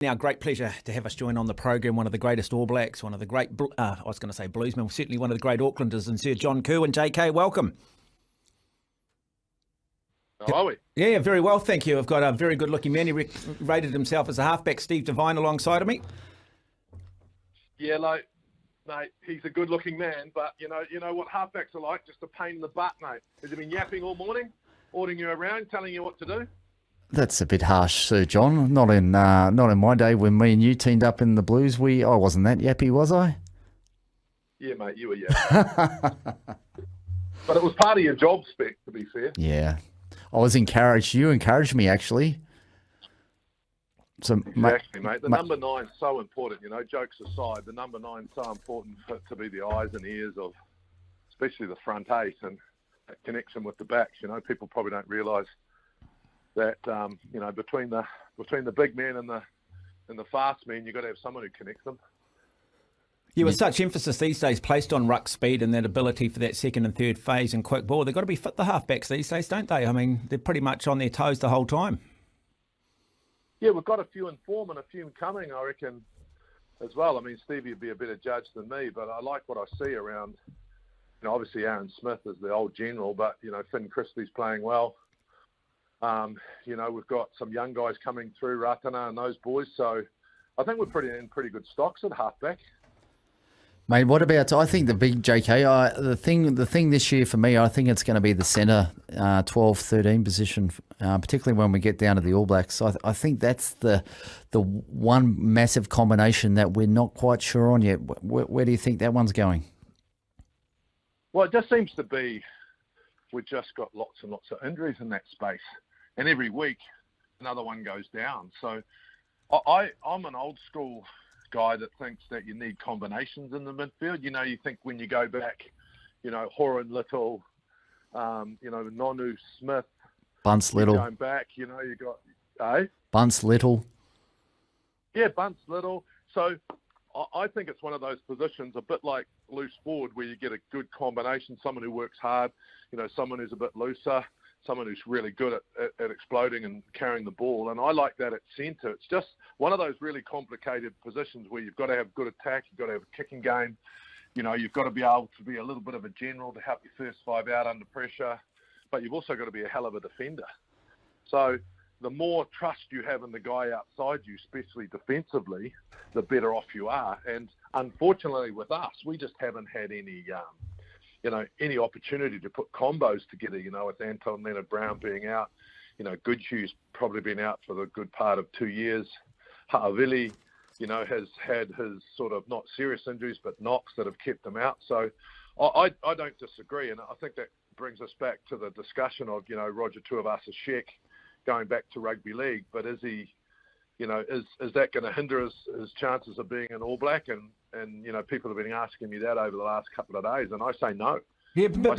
Now, great pleasure to have us join on the program. One of the greatest All Blacks, one of the great, I was going to say bluesmen, certainly one of the great Aucklanders, and Sir John Kirwan. JK, welcome. How are we? Yeah, very well, thank you. I've got a very good-looking man. He rated himself as a halfback, Steve Devine, alongside of me. Yeah, mate, he's a good-looking man, but you know what halfbacks are like, just a pain in the butt, mate. Has he been yapping all morning, ordering you around, telling you what to do? That's a bit harsh, Sir John. Not in my day when me and you teamed up in the Blues. I wasn't that yappy, was I? Yeah, mate, you were yappy. But it was part of your job spec, to be fair. Yeah, I was encouraged. You encouraged me, actually. So, exactly, mate. The number 9 is so important. Jokes aside, the number 9 is so important to be the eyes and ears of, especially the front 8 and that connection with the backs. People probably don't realise that between the big men and the fast men, you've got to have someone who connects them. Yeah, with such emphasis these days placed on ruck speed and that ability for that second and third phase and quick ball, they've got to be fit, the halfbacks these days, don't they? I mean, they're pretty much on their toes the whole time. Yeah, we've got a few in form and a few coming, I reckon, as well. I mean, Stevie would be a better judge than me, but I like what I see around. Obviously Aaron Smith is the old general, but Finn Christie's playing well. We've got some young guys coming through, Ratana and those boys. So I think we're in pretty good stocks at halfback. Mate, what about, I think the big JK, the thing this year for me, I think it's going to be the centre 12, 13 position, particularly when we get down to the All Blacks. I think that's the one massive combination that we're not quite sure on yet. Where do you think that one's going? Well, it just seems to be we've just got lots and lots of injuries in that space. And every week, another one goes down. So I'm an old school guy that thinks that you need combinations in the midfield. You think when you go back, Horan Little, Nonu Smith. Bunce Little. Going back, you got, Bunce Little. Yeah, Bunce Little. So I think it's one of those positions, a bit like loose forward, where you get a good combination, someone who works hard, someone who's a bit looser, someone who's really good at exploding and carrying the ball. And I like that at centre. It's just one of those really complicated positions where you've got to have good attack, you've got to have a kicking game, you've got to be able to be a little bit of a general to help your first 5 out under pressure, but you've also got to be a hell of a defender. So the more trust you have in the guy outside you, especially defensively, the better off you are. And unfortunately with us, we just haven't had any opportunity to put combos together, with Anton Leonard-Brown being out. Goodhue's probably been out for the good part of 2 years. Ha'avili, has had his sort of not serious injuries, but knocks that have kept him out. So I don't disagree. And I think that brings us back to the discussion of, Roger Tuivasa-Sheck going back to rugby league. But is he, is that going to hinder his chances of being an All Black? And people have been asking me that over the last couple of days, and I say no. Yeah, But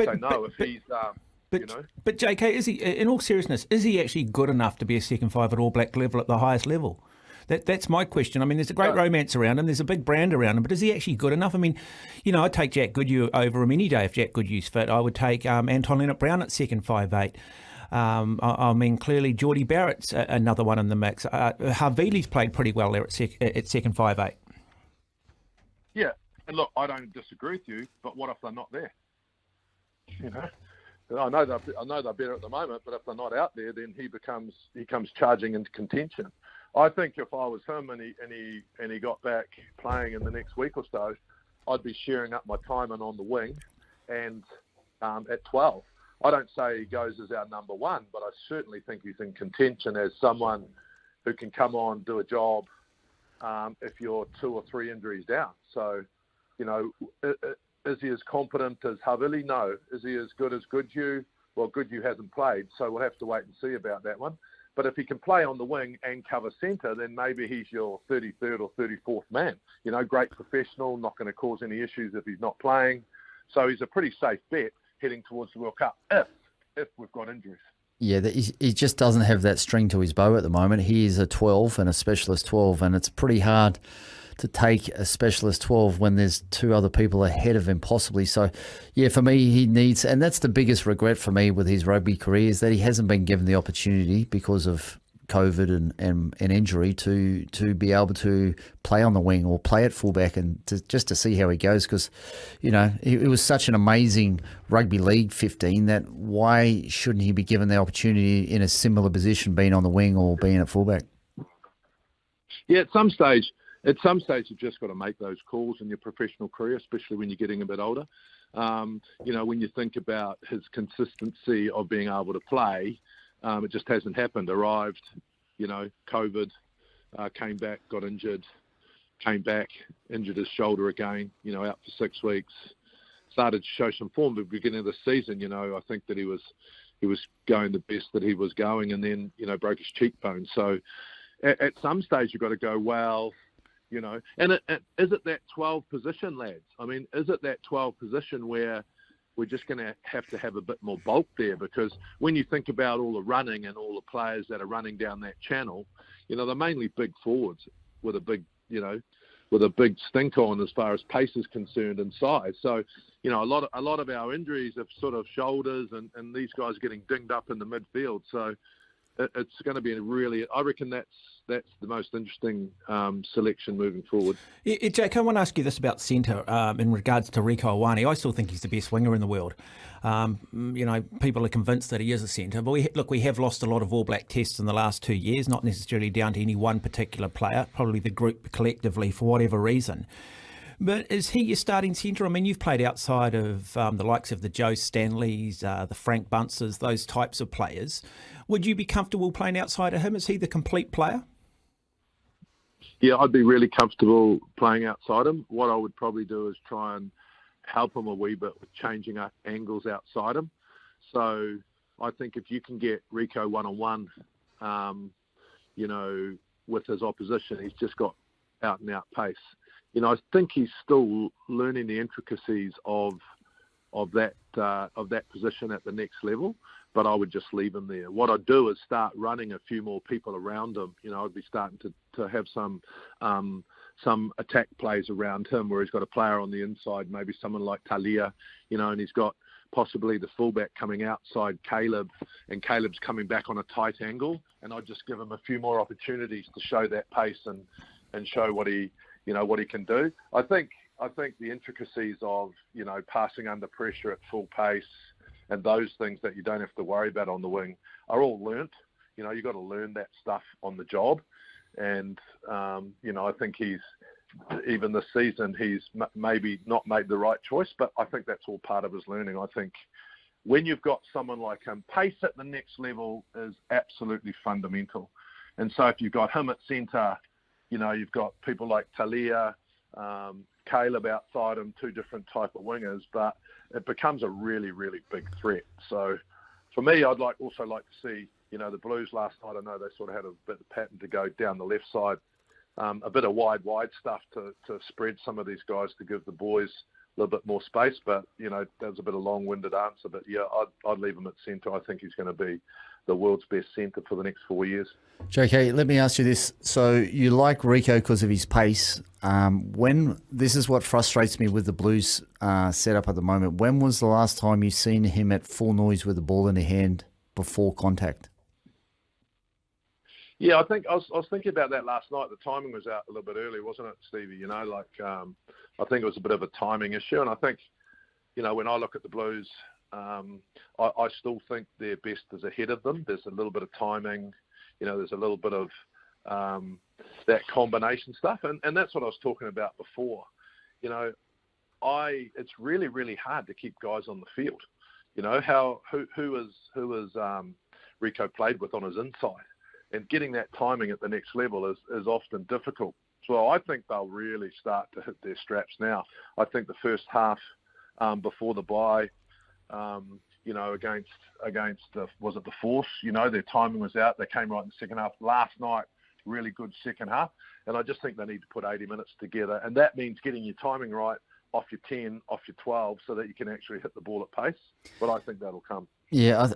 JK, is he, in all seriousness, is he actually good enough to be a second 5 at All Black level at the highest level? That's my question. I mean, there's a great romance around him. There's a big brand around him, but is he actually good enough? I mean, I'd take Jack Goodhue over him any day if Jack Goodhue's fit. I would take Anton Leonard-Brown at second 5'8". I mean, clearly Geordie Barrett's another one in the mix. Havili's played pretty well there at second 5'8". Yeah, and look, I don't disagree with you, but what if they're not there? I know they're better at the moment, but if they're not out there, then he comes charging into contention. I think if I was him and he got back playing in the next week or so, I'd be sharing up my time and on the wing, and at 12. I don't say he goes as our number 1, but I certainly think he's in contention as someone who can come on, do a job, if you're 2 or 3 injuries down. So, is he as competent as Havili? No. Is he as good as Goodhue? Well, Goodhue hasn't played, so we'll have to wait and see about that one. But if he can play on the wing and cover centre, then maybe he's your 33rd or 34th man. Great professional, not going to cause any issues if he's not playing. So he's a pretty safe bet heading towards the World Cup if we've got injuries. Yeah, he just doesn't have that string to his bow at the moment. He is a 12 and a specialist 12, and it's pretty hard to take a specialist 12 when there's 2 other people ahead of him possibly. So, yeah, for me, he needs, and that's the biggest regret for me with his rugby career, is that he hasn't been given the opportunity because of COVID and injury to be able to play on the wing or play at fullback and just to see how he goes, because, it was such an amazing rugby league 15 that why shouldn't he be given the opportunity in a similar position, being on the wing or being at fullback? Yeah, at some stage you've just got to make those calls in your professional career, especially when you're getting a bit older. When you think about his consistency of being able to play, it just hasn't happened. Arrived, COVID, came back, got injured, came back, injured his shoulder again, out for 6 weeks. Started to show some form at the beginning of the season. I think that he was going the best that he was going, and then, broke his cheekbone. So at some stage you've got to go, well, and is it that 12 position, lads? I mean, is it that 12 position where we're just going to have a bit more bulk there? Because when you think about all the running and all the players that are running down that channel, they're mainly big forwards with a big stink on as far as pace is concerned and size. So, a lot of our injuries are sort of shoulders and these guys getting dinged up in the midfield. So it's going to be I reckon that's the most interesting selection moving forward. Jake, I want to ask you this about centre in regards to Rieko Ioane. I still think he's the best winger in the world. People are convinced that he is a centre, but we have lost a lot of All Black tests in the last 2 years, not necessarily down to any one particular player, probably the group collectively for whatever reason. But is he your starting centre? I mean, you've played outside of the likes of the Joe Stanleys, the Frank Bunces, those types of players. Would you be comfortable playing outside of him? Is he the complete player? Yeah, I'd be really comfortable playing outside him. What I would probably do is try and help him a wee bit with changing up angles outside him. So I think if you can get Rieko one-on-one, with his opposition, he's just got out-and-out pace. I think he's still learning the intricacies of that position at the next level, but I would just leave him there. What I'd do is start running a few more people around him. I'd be starting to have some attack plays around him where he's got a player on the inside, maybe someone like Talia, and he's got possibly the fullback coming outside Caleb, and Caleb's coming back on a tight angle, and I'd just give him a few more opportunities to show that pace and show what he can do. I think the intricacies of, passing under pressure at full pace and those things that you don't have to worry about on the wing are all learnt. You've got to learn that stuff on the job. And, I think even this season, he's maybe not made the right choice, but I think that's all part of his learning. I think when you've got someone like him, pace at the next level is absolutely fundamental. And so if you've got him at centre, you've got people like Talia, Caleb outside him, two different type of wingers, but it becomes a really, really big threat. So for me, I'd also like to see, the Blues last night, I know they sort of had a bit of pattern to go down the left side, a bit of wide stuff to spread some of these guys to give the boys a little bit more space. But, that was a bit of a long-winded answer. But, yeah, I'd leave him at centre. I think he's going to be the world's best centre for the next 4 years. JK, let me ask you this. So you like Rieko because of his pace. This is what frustrates me with the Blues setup at the moment. When was the last time you seen him at full noise with the ball in the hand before contact? Yeah, I think I was thinking about that last night. The timing was out a little bit early, wasn't it, Stevie? I think it was a bit of a timing issue. And I think, when I look at the Blues, I still think their best is ahead of them. There's a little bit of timing, there's a little bit of that combination stuff. And that's what I was talking about before. It's really, really hard to keep guys on the field. Who is Rieko played with on his inside? And getting that timing at the next level is often difficult. So I think they'll really start to hit their straps now. I think the first half before the bye, against was it the Force? Their timing was out. They came right in the second half. Last night, really good second half. And I just think they need to put 80 minutes together. And that means getting your timing right off your 10, off your 12, so that you can actually hit the ball at pace. But I think that'll come. Yeah,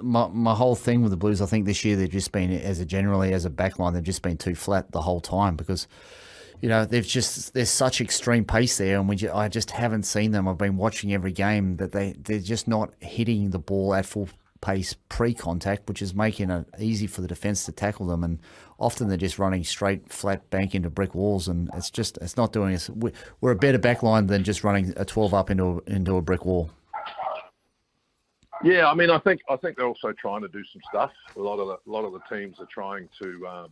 my whole thing with the Blues, I think this year they've just been, as a backline, they've just been too flat the whole time because, there's such extreme pace there, and I just haven't seen them. I've been watching every game that they're just not hitting the ball at full pace pre-contact, which is making it easy for the defence to tackle them. And often they're just running straight, flat bank into brick walls, and it's not doing us. We're a better backline than just running a 12 up into a brick wall. Yeah, I mean, I think they're also trying to do some stuff. A lot of the teams are trying to,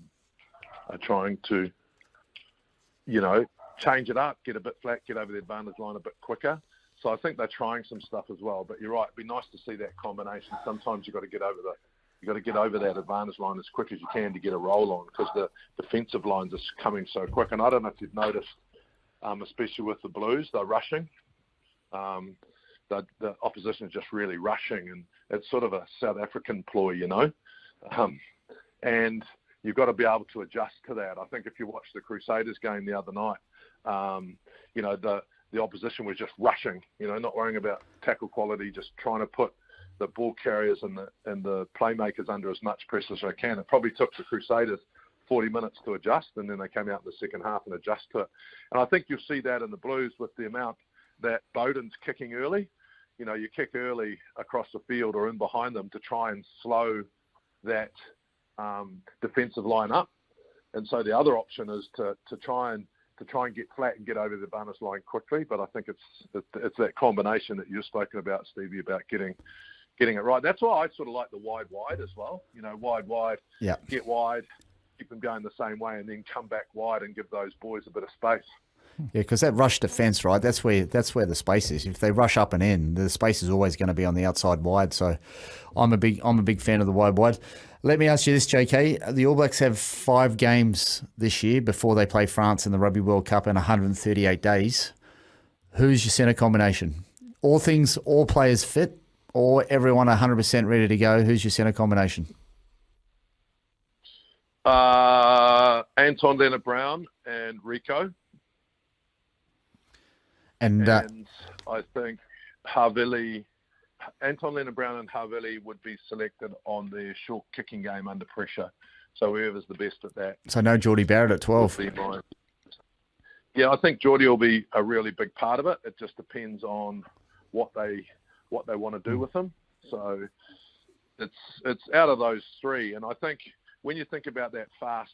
change it up, get a bit flat, get over the advantage line a bit quicker. So I think they're trying some stuff as well. But you're right, it'd be nice to see that combination. Sometimes you've got to get over that advantage line as quick as you can to get a roll on, because the defensive lines are coming so quick. And I don't know if you've noticed, especially with the Blues, they're rushing. The opposition is just really rushing, and it's sort of a South African ploy, and you've got to be able to adjust to that. I think if you watched the Crusaders game the other night, the opposition was just rushing, not worrying about tackle quality, just trying to put the ball carriers and the playmakers under as much pressure as they can. It probably took the Crusaders 40 minutes to adjust, and then they came out in the second half and adjust to it. And I think you'll see that in the Blues with the amount that Bowden's kicking early. You kick early across the field or in behind them to try and slow that defensive line up. And so the other option is to try and get flat and get over the advantage line quickly. But I think it's that combination that you've spoken about, Stevie, about getting it right. That's why I sort of like the wide as well. Wide, yeah. Get wide, keep them going the same way, and then come back wide and give those boys a bit of space. Yeah, because that rush defence, right? That's where the space is. If they rush up and in, the space is always going to be on the outside wide. So, I'm a big fan of the wide. Let me ask you this, JK. The All Blacks have 5 games this year before they play France in the Rugby World Cup in 138 days. Who's your centre combination? All players fit, or everyone 100% ready to go? Who's your centre combination? Anton Leonard-Brown and Rieko. And I think Anton Leonard-Brown and Havili would be selected on their short kicking game under pressure. So whoever's the best at that. So no Geordie Barrett at 12. Yeah, I think Geordie will be a really big part of it. It just depends on what they want to do with him. So it's out of those three. And I think when you think about that fast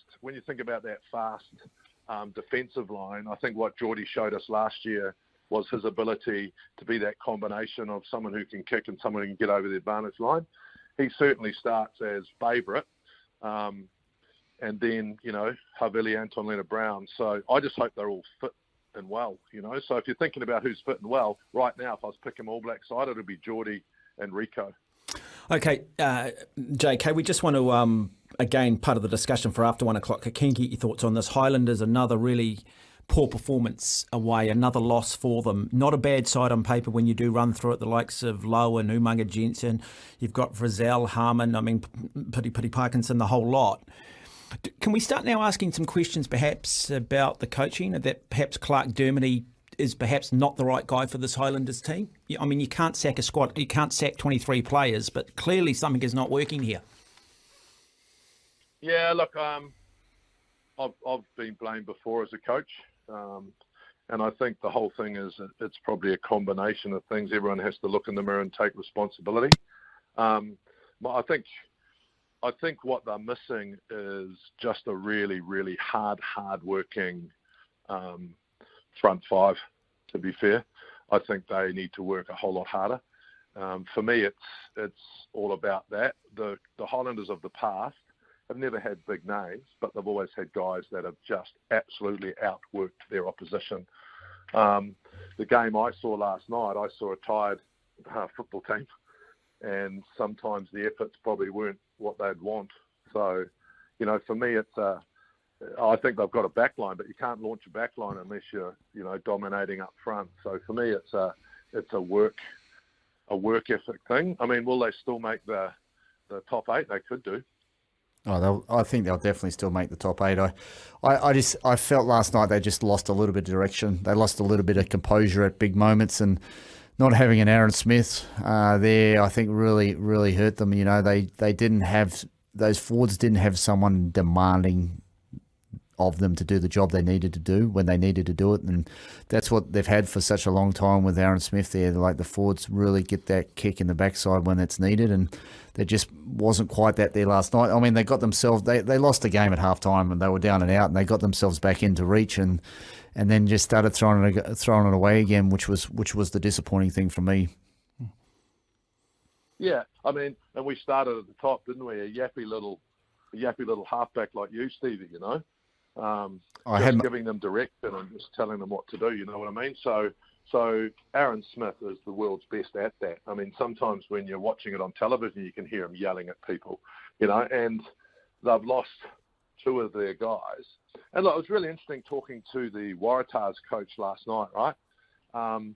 defensive line, I think what Geordie showed us last year was his ability to be that combination of someone who can kick and someone who can get over the advantage line. He certainly starts as favourite. And then, Havili, Anton Leonard-Brown. So I just hope they're all fit and well, So if you're thinking about who's fit and well, right now, if I was picking All Black side, it would be Geordie and Rieko. Okay, JK, we just want to, again, part of the discussion for after 1 o'clock, keen to get your thoughts on this. Highlanders, another really poor performance away, another loss for them. Not a bad side on paper when you do run through it, the likes of Lowe and Umaga Jensen. You've got Frizzell, Harmon, Pity Parkinson, the whole lot. Can we start now asking some questions perhaps about the coaching, that perhaps Clark Dermody is perhaps not the right guy for this Highlanders team? I mean, you can't sack a squad, you can't sack 23 players, but clearly something is not working here. Yeah, look, I've been blamed before as a coach. And I think the whole thing is it's probably a combination of things. Everyone has to look in the mirror and take responsibility. I think what they're missing is just a really, really hard-working front five, to be fair. I think they need to work a whole lot harder. For me, it's all about that. The Highlanders of the past have never had big names, but they've always had guys that have just absolutely outworked their opposition. The game I saw last night, I saw a tired football team, and sometimes the efforts probably weren't what they'd want. So, for me, I think they've got a backline, but you can't launch a backline unless you're, dominating up front. So for me, it's a work ethic thing. I mean, will they still make the top 8? They could do. Oh, I think they'll definitely still make the top 8. I felt last night they just lost a little bit of direction. They lost a little bit of composure at big moments, and not having an Aaron Smith there, I think really hurt them. They didn't have, those forwards didn't have someone demanding of them to do the job they needed to do when they needed to do it. And that's what they've had for such a long time with Aaron Smith there. Like the forwards really get that kick in the backside when it's needed, and there just wasn't quite that there last night. I mean, they got themselves, they lost the game at halftime and they were down and out, and they got themselves back into reach and then just started throwing it away again, which was the disappointing thing for me. Yeah, I mean, and we started at the top, didn't we? A yappy little halfback like you, Stevie. You know, giving them direction and just telling them what to do. You know what I mean? So Aaron Smith is the world's best at that. I mean, sometimes when you're watching it on television, you can hear him yelling at people. You know, and they've lost two of their guys. And look, it was really interesting talking to the Waratahs coach last night, right? And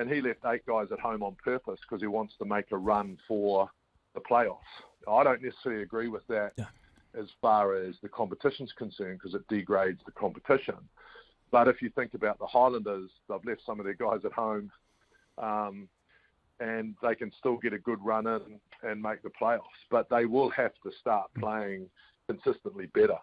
he left 8 guys at home on purpose because he wants to make a run for the playoffs. I don't necessarily agree with that as far as the competition's concerned, because it degrades the competition. But if you think about the Highlanders, they've left some of their guys at home, and they can still get a good run in and make the playoffs. But they will have to start playing consistently better.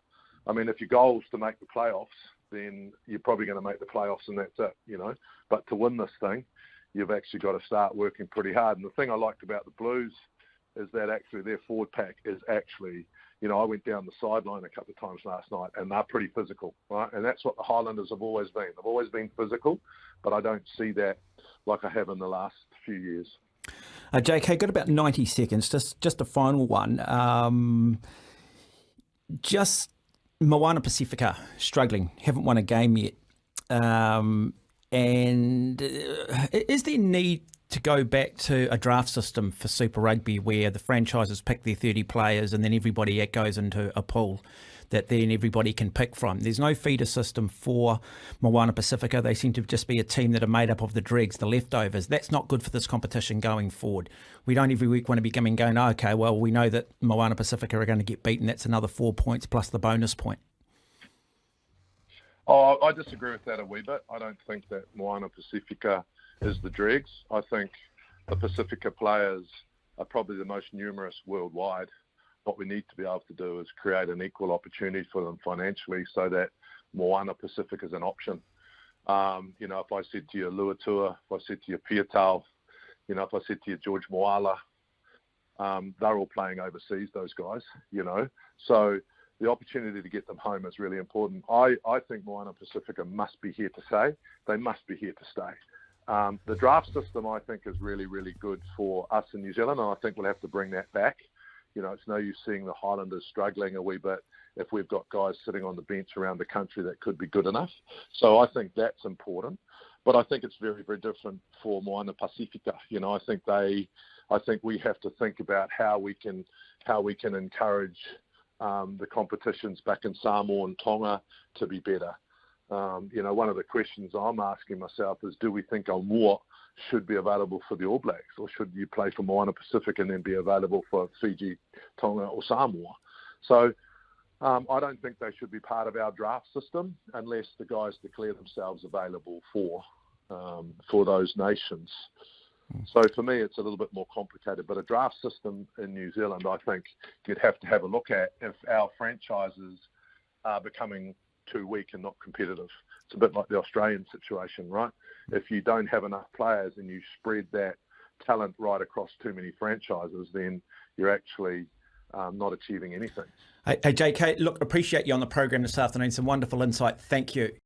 I mean, if your goal is to make the playoffs, then you're probably going to make the playoffs and that's it, you know. But to win this thing, you've actually got to start working pretty hard. And the thing I liked about the Blues is that actually their forward pack is actually, you know, I went down the sideline a couple of times last night and they're pretty physical, right? And that's what the Highlanders have always been. They've always been physical, but I don't see that like I have in the last few years. JK, got about 90 seconds, just a final one. Just Moana Pacifica struggling, haven't won a game yet. And is there need to go back to a draft system for Super Rugby where the franchises pick their 30 players and then everybody goes into a pool that then everybody can pick from? There's no feeder system for Moana Pacifica. They seem to just be a team that are made up of the dregs, the leftovers. That's not good for this competition going forward. We don't every week want to be going, oh, okay, well, we know that Moana Pacifica are going to get beaten. That's another 4 points plus the bonus point. Oh, I disagree with that a wee bit. I don't think that Moana Pacifica is the dregs. I think the Pacifica players are probably the most numerous worldwide. What we need to be able to do is create an equal opportunity for them financially so that Moana Pacific is an option. You know, if I said to you Luatua, if I said to you Piatau, you know, if I said to you George Moala, they're all playing overseas, those guys, you know. So the opportunity to get them home is really important. I think Moana Pacifica must be here to stay. They must be here to stay. The draft system, I think, is really, really good for us in New Zealand, and I think we'll have to bring that back. You know, it's no use seeing the Highlanders struggling a wee bit if we've got guys sitting on the bench around the country that could be good enough. So I think that's important. But I think it's very, very different for Moana Pacifica. You know, I think we have to think about how we can encourage the competitions back in Samoa and Tonga to be better. You know, one of the questions I'm asking myself is, do we think Samoa should be available for the All Blacks, or should you play for Moana Pacific and then be available for Fiji, Tonga or Samoa? So I don't think they should be part of our draft system unless the guys declare themselves available for those nations. So for me, it's a little bit more complicated. But a draft system in New Zealand, I think you'd have to have a look at if our franchises are becoming too weak and not competitive. It's a bit like the Australian situation, right? If you don't have enough players and you spread that talent right across too many franchises, then you're actually not achieving anything. Hey, JK, look, appreciate you on the program this afternoon. Some wonderful insight. Thank you.